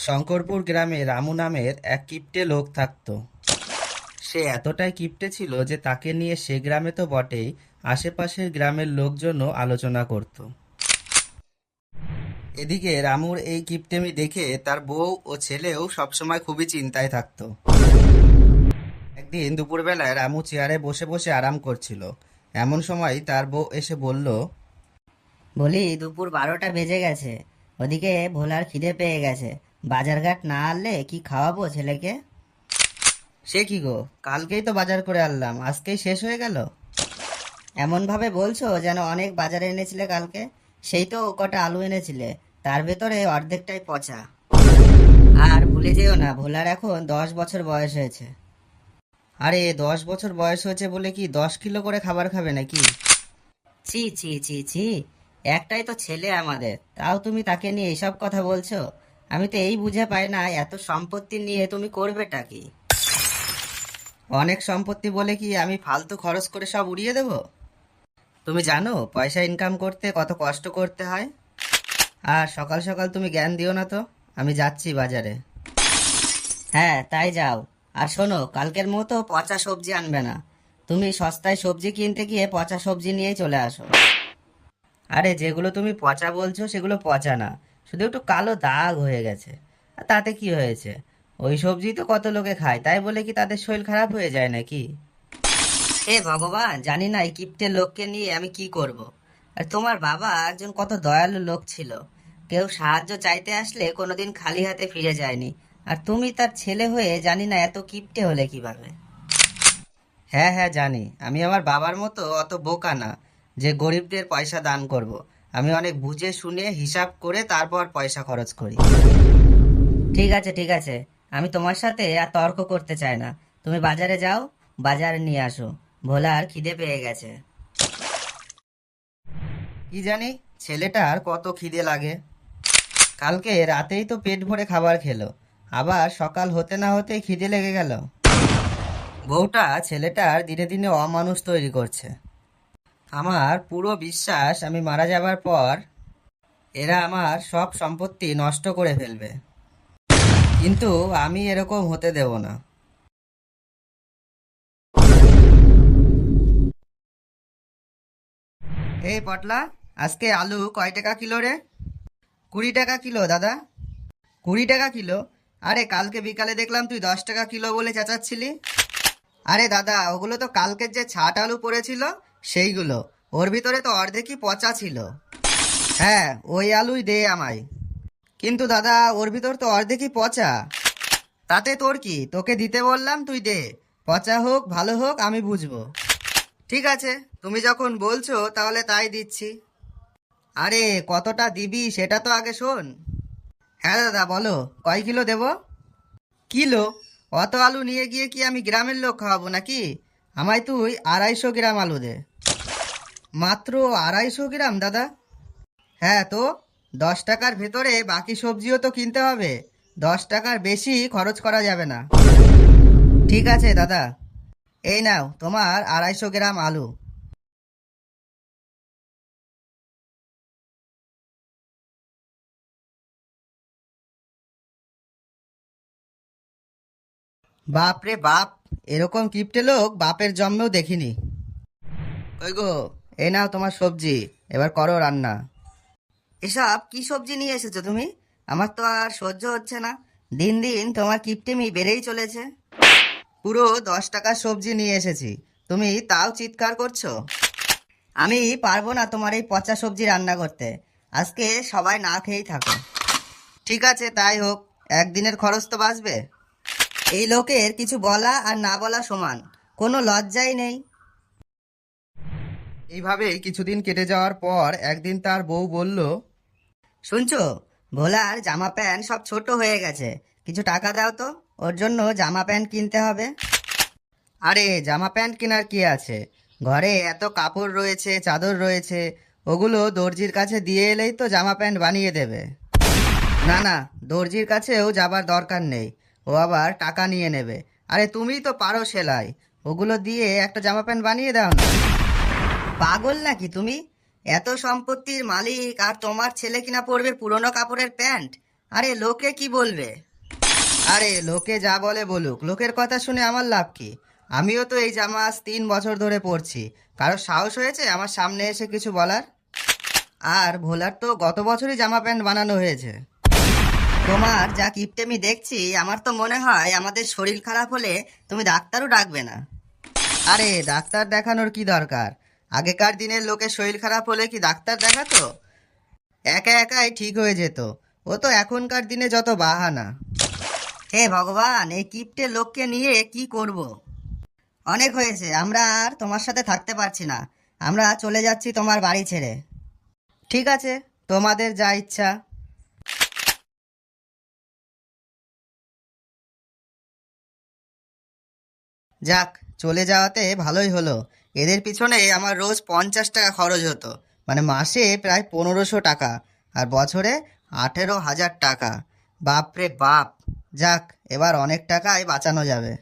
শঙ্করপুর গ্রামে রামু নামের এক কিপ্টে লোক থাকতো। সে এতটাই কিপ্টে ছিল যে তাকে নিয়ে সে গ্রামে তো বটেই, আশেপাশের গ্রামের লোকজনও আলোচনা করত। এদিকে রামুর এই কিপ্টেমি দেখে তার বউ ও ছেলেও সবসময় খুবই চিন্তায় থাকতো। একদিন দুপুরবেলায় রামু চেয়ারে বসে বসে আরাম করছিল। এমন সময় তার বউ এসে বলল, বলি, দুপুর 12টা বেজে গেছে। ওদিকে ভোলার খিদে পেয়ে গেছে। বাজারঘাট না আনলে কি খাওয়াবো ছেলেকে? সে কি গো, কালকেই তো বাজার করে আনলাম, আজকেই শেষ হয়ে গেল? এমন ভাবে বলছো যেন অনেক বাজারে এনেছিলে কালকে। সেই তো কটা আলু এনেছিলে, তার ভেতরে অর্ধেকটাই পচা। আর ভুলে যেও না, ভোলার এখন 10 বছর বয়স হয়েছে। আরে 10 বছর বয়স হয়েছে বলে কি 10 কিলো করে খাবার খাবে নাকি? ছি ছি ছি ছি, একটাই তো ছেলে আমাদের, তাও তুমি তাকে নিয়ে এইসব কথা বলছো? আমি তো এই বুঝে পাই না, এত সম্পত্তি নিয়ে তুমি করবেটা কি? অনেক সম্পত্তি বলে কি আমি ফালতু খরচ করে সব উড়িয়ে দেব? তুমি জানো পয়সা ইনকাম করতে কত কষ্ট করতে হয়? আর সকাল সকাল তুমি জ্ঞান দিও না তো, আমি যাচ্ছি বাজারে। হ্যাঁ, তাই যাও। আর শোনো, কালকের মতো পচা সবজি আনবে না। তুমি সস্তায় সবজি কিনতে গিয়ে পচা সবজি নিয়েই চলে আসো। আরে যেগুলো তুমি পচা বলছো সেগুলো পচা না, শুধু একটু কালো দাগ হয়ে গেছে। আর তাতে কি হয়েছে? ওই সবজি তো কত লোকে খায়, তাই বলে কি তাদের শরীর খারাপ হয়ে যায় নাকি? হে ভগবান, জানি না এই কিপ্টে লোককে নিয়ে আমি কি করব। আর তোমার বাবা একজন কত দয়ালু লোক ছিল। কেউ সাহায্য চাইতে আসলে কোনোদিন খালি হাতে ফিরে যায়নি। আর তুমি তার ছেলে হয়ে জানি না এত কিপ্টে হলে কিভাবে। হ্যাঁ হ্যাঁ জানি, আমি আমার বাবার মতো অত বোকা না যে গরিবদের পয়সা দান করব। আমি অনেক বুঝে শুনে হিসাব করে তারপর পয়সা খরচ করি। ঠিক আছে ঠিক আছে, আমি তোমার সাথে আর তর্ক করতে চাই না। তুমি বাজারে যাও, বাজারে নিয়ে আসো। ভোলার খিদে পেয়ে গেছে। কি জানি ছেলেটার কত খিদে লাগে। কালকে রাতেই তো পেট ভরে খাবার খেলো, আবার সকাল হতে না হতেই খিদে লেগে গেল। বউটা ছেলেটার দিনে দিনে অমানুষ তৈরি করছে। আমার পুরো বিশ্বাস আমি মারা যাবার পর এরা আমার সব সম্পত্তি নষ্ট করে ফেলবে, কিন্তু আমি এরকম হতে দেব না। এই পটলা, আজকে আলু কয় টাকা কিলো রে? 20 টাকা কিলো দাদা। 20 টাকা কিলো? আরে কালকে বিকালে দেখলাম তুই 10 টাকা কিলো বলে চেঁচাচ্ছিলি। আরে দাদা, ওগুলো তো কালকের যে ছাট আলু পড়েছিল সেইগুলো, ওর ভিতরে তো অর্ধেকই পচা ছিল। হ্যাঁ, ওই আলুই দে আমায়। কিন্তু দাদা, ওর ভিতর তো অর্ধেকই পচা। তাতে তোর কি, তোকে দিতে বললাম, তুই দে। পচা হোক ভালো হোক আমি বুঝবো। ঠিক আছে, তুমি যখন বলছো তাহলে তাই দিচ্ছি। আরে কতটা দিবি সেটা তো আগে শোন। হ্যাঁ দাদা বলো, কয় কিলো দেব? কিলো? অত আলু নিয়ে গিয়ে কি আমি গ্রামের লোক খাওয়াবো নাকি? আমায় তুই 250 গ্রাম আলু দে। মাত্র 250 গ্রাম দাদা? হ্যাঁ তো, 10 টাকার ভেতরে বাকি সবজিও তো কিনতে হবে। 10 টাকার বেশি খরচ করা যাবে না। ঠিক আছে দাদা, এই নাও তোমার 250 গ্রাম আলু। বাপ রে বাপ, এরকম কিপটে লোক বাপের জন্মেও দেখিনি। কই গো, এই নাও তোমার সবজি, এবার করো রান্না। এসব কি সবজি নিয়ে এসেছো তুমি? আমার তো আর সহ্য হচ্ছে না। দিন দিন তোমার কিপটেমি বেড়েই চলেছে। পুরো 10 টাকার সবজি নিয়ে এসেছি, তুমি তাও চিৎকার করছো। আমি পারবো না তোমার এই পচা সবজি রান্না করতে। আজকে সবাই না খেয়েই থাকো। ঠিক আছে তাই হোক, একদিনের খরচ তো বাঁচবে। এই লোকের কিছু বলা আর না বলা সমান, কোনো লজ্জাই নেই। এইভাবেই কিছুদিন কেটে যাওয়ার পর একদিন তার বউ বলল, শুনছো, ভোলার জামা প্যান্ট সব ছোট হয়ে গেছে। কিছু টাকা দাও তো, ওর জন্য জামা প্যান্ট কিনতে হবে। আরে জামা প্যান্ট কেনার কি আছে, ঘরে এত কাপড় রয়েছে, চাদর রয়েছে, ওগুলো দর্জির কাছে দিয়ে এলেই তো জামা প্যান্ট বানিয়ে দেবে। না না, দর্জির কাছেও যাবার দরকার নেই, ও আবার টাকা নিয়ে নেবে। আরে তুমিই তো পারো সেলাই, ওগুলো দিয়ে একটা জামা প্যান্ট বানিয়ে দাও না। পাগল নাকি তুমি? এত সম্পত্তির মালিক আর তোমার ছেলে কিনা পরবে পুরনো কাপড়ের প্যান্ট? আরে লোকে কি বলবে? আরে লোকে যা বলে বলুক, লোকের কথা শুনে আমার লাভ কি? আমিও তো এই জামা আজ 3 বছর ধরে পরছি। কারো সাহস হয়েছে আমার সামনে এসে কিছু বলার? আর ভোলার তো গত বছরই জামা প্যান্ট বানানো হয়েছে। তোমার যা কিপটেমি দেখছি, আমার তো মনে হয় আমাদের শরীর খারাপ হলে তুমি ডাক্তারও ডাকবে না। আরে ডাক্তার দেখানোর কি দরকার? আগেকার দিনের লোকের শরীর খারাপ হলে কি ডাক্তার দেখাতো? একা একাই ঠিক হয়ে যেত। ও তো এখনকার দিনে যত বাহানা। হে ভগবান, এই কিপটে লোককে নিয়ে কি করব? অনেক হয়েছে, আমরা আর তোমার সাথে থাকতে পারছি না। আমরা চলে যাচ্ছি তোমার বাড়ি ছেড়ে। ঠিক আছে, তোমাদের যা ইচ্ছা। যাক, চলে যাওয়াতে ভালোই হলো। এদের পিছনে আমার রোজ 50 টাকা খরচ হতো, মানে মাসে প্রায় 1500 টাকা, আর বছরে 18,000 টাকা। বাপ রে বাপ! যাক, এবার অনেক টাকাই বাঁচানো যাবে।